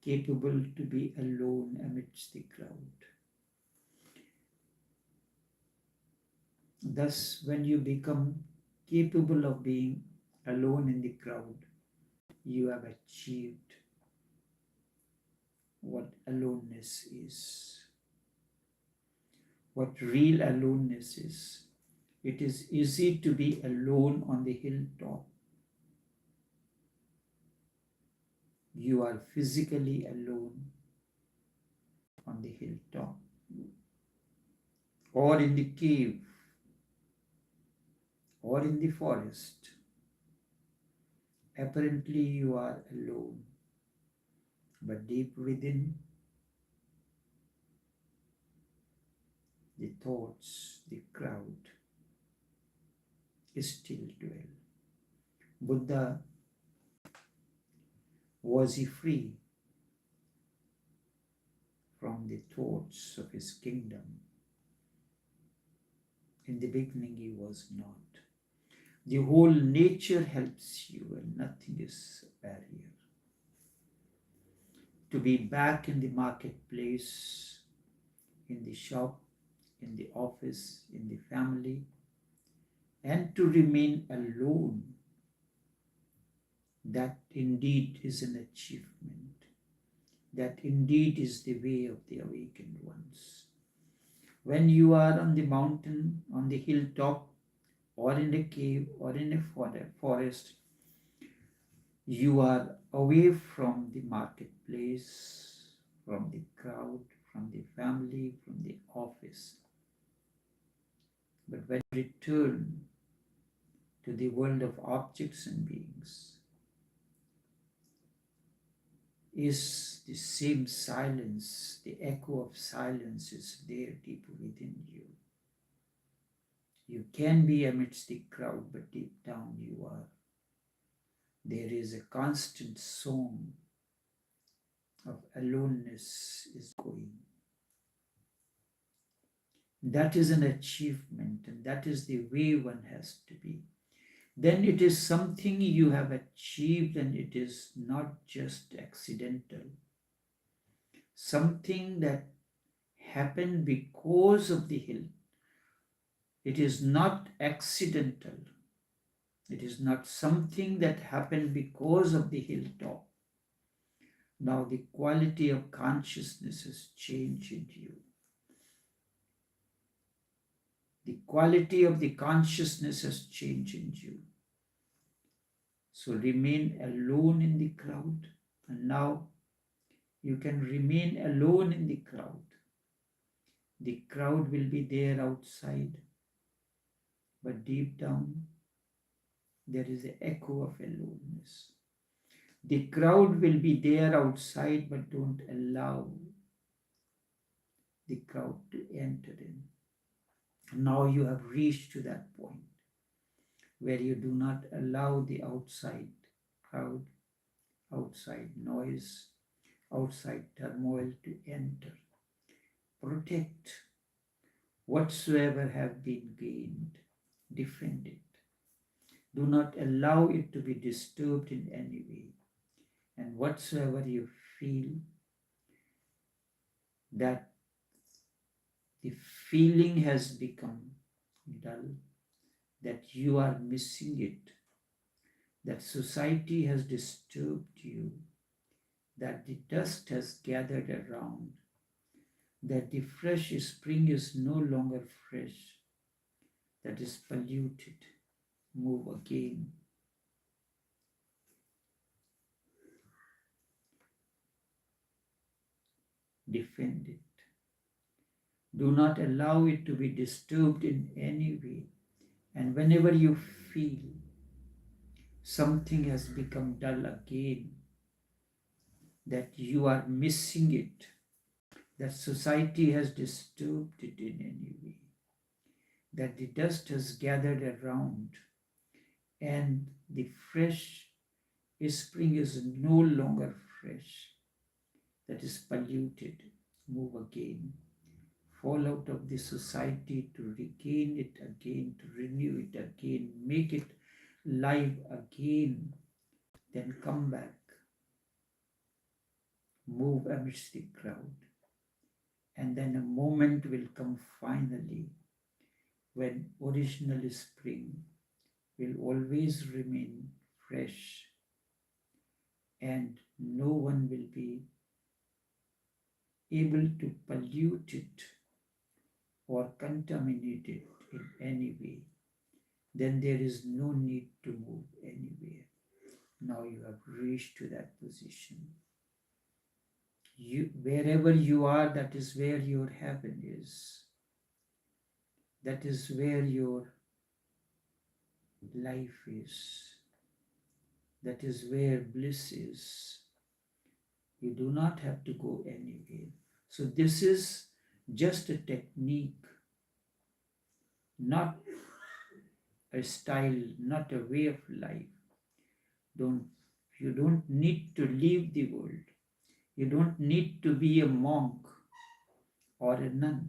capable to be alone amidst the crowd. Thus, when you become capable of being alone in the crowd, you have achieved what aloneness is, what real aloneness is. It is easy to be alone on the hilltop. You are physically alone on the hilltop, or in the cave, or in the forest. Apparently you are alone, but deep within, the thoughts, the crowd still dwell. Buddha, was he free from the thoughts of his kingdom? In the beginning he was not. The whole nature helps you and nothing is a barrier. To be back in the marketplace, in the shop, in the office, in the family, and to remain alone, that indeed is an achievement. That indeed is the way of the awakened ones. When you are on the mountain, on the hilltop, or in a cave, or in a forest, you are away from the marketplace, from the crowd, from the family, from the office. But when you return to the world of objects and beings, is the same silence, the echo of silence is there deep within you. You can be amidst the crowd, but deep down you are. There is a constant song of aloneness is going. That is an achievement, and that is the way one has to be. Then it is something you have achieved, and it is not just accidental. Something that happened because of the hill. It is not accidental. It is not something that happened because of the hilltop. Now the quality of consciousness has changed in you. The quality of the consciousness has changed in you. So remain alone in the crowd, and now you can remain alone in the crowd. The crowd will be there outside, but deep down there is an echo of aloneness. The crowd will be there outside, but don't allow the crowd to enter in. Now you have reached to that point where you do not allow the outside crowd, outside noise, outside turmoil to enter. Protect whatsoever have been gained. Defend it. Do not allow it to be disturbed in any way. And whatsoever you feel that the feeling has become dull, that you are missing it, that society has disturbed you, that the dust has gathered around, that the fresh spring is no longer fresh, that is polluted. Move again. Defend it. Do not allow it to be disturbed in any way. And whenever you feel something has become dull again, that you are missing it, that society has disturbed it in any way, that the dust has gathered around and the fresh spring is no longer fresh, that is polluted, move again. Fall out of the society to regain it again, to renew it again, make it live again, then come back. move amidst the crowd. And then a moment will come finally when original spring will always remain fresh and no one will be able to pollute it or contaminate it in any way. Then there is no need to move anywhere. Now you have reached to that position. Wherever you are, that is where your heaven is. That is where your life is. That is where bliss is. You do not have to go anywhere. So this is just a technique, not a style, not a way of life. You don't need to leave the world. You don't need to be a monk or a nun.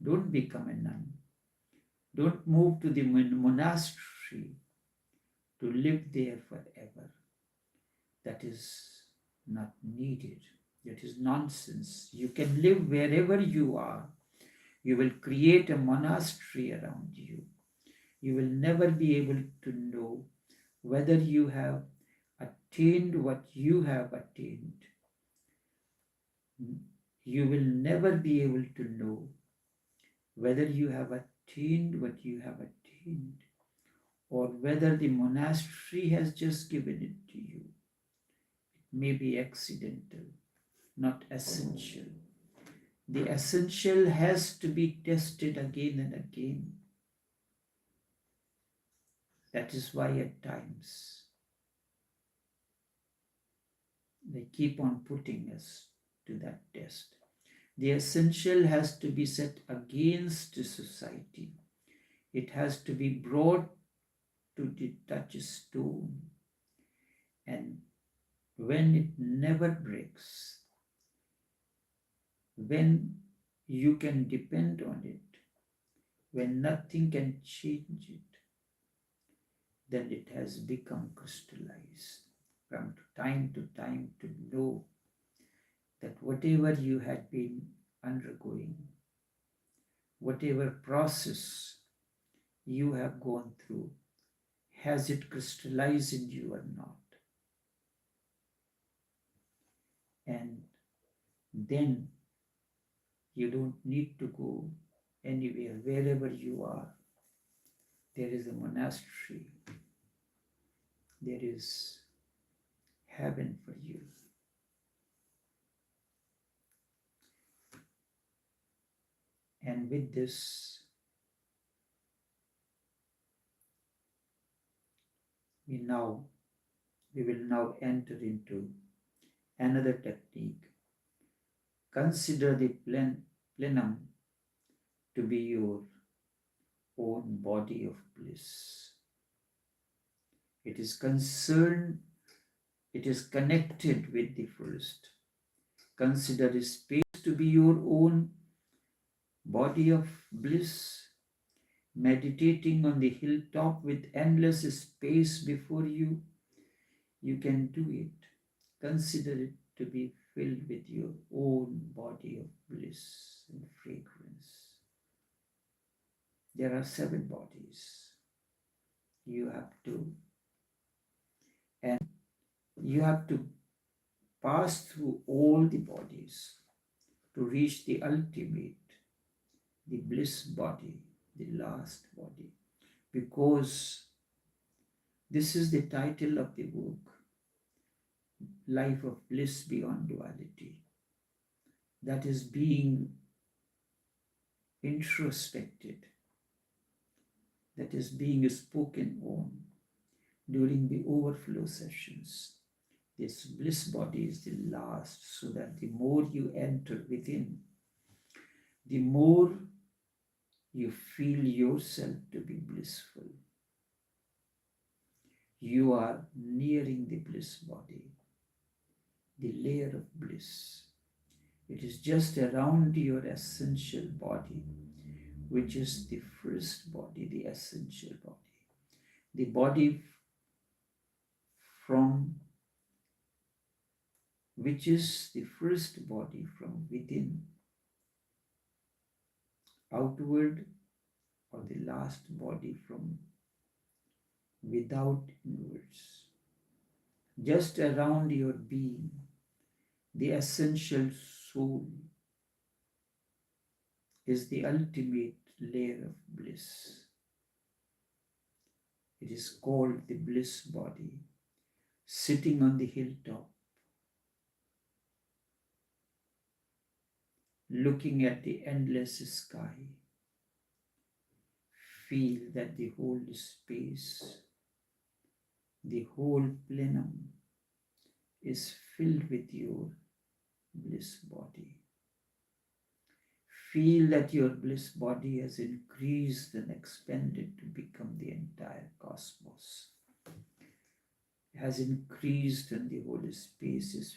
Don't become a nun. Don't move to the monastery to live there forever. That is not needed. That is nonsense. You can live wherever you are. You will create a monastery around you. You will never be able to know whether you have attained what you have attained. You will never be able to know whether you have attained what you have attained or whether the monastery has just given it to you. It may be accidental, not essential. The essential has to be tested again and again. That is why at times they keep on putting us to that test. The essential has to be set against the society. It has to be brought to touch a stone. And when it never breaks, when you can depend on it, when nothing can change it, then it has become crystallized from time to time to know that whatever you had been undergoing, whatever process you have gone through, has it crystallized in you or not? And then you don't need to go anywhere. Wherever you are, there is a monastery. There is heaven for you. And with this, we will now enter into another technique. Consider the plenum to be your own body of bliss. It is connected with the first. Consider the space to be your own body of bliss, meditating on the hilltop with endless space before you. You can do it. Consider it to be filled with your own body of bliss and fragrance. There are 7 bodies. You have to pass through all the bodies to reach the ultimate, the bliss body, the last body, because this is the title of the book, Life of Bliss Beyond Duality. That is being introspected, that is being spoken on during the overflow sessions. This bliss body is the last, so that the more you enter within, the more you feel yourself to be blissful. You are nearing the bliss body, the layer of bliss. It is just around your essential body, which is the first body, the essential body. The body from which is the first body from within outward, or the last body from without inwards. Just around your being, the essential soul is the ultimate layer of bliss. It is called the bliss body, sitting on the hilltop, looking at the endless sky. Feel that the whole space, the whole plenum is filled with your bliss body. Feel that your bliss body has increased and expanded to become the entire cosmos. It has increased and the whole space is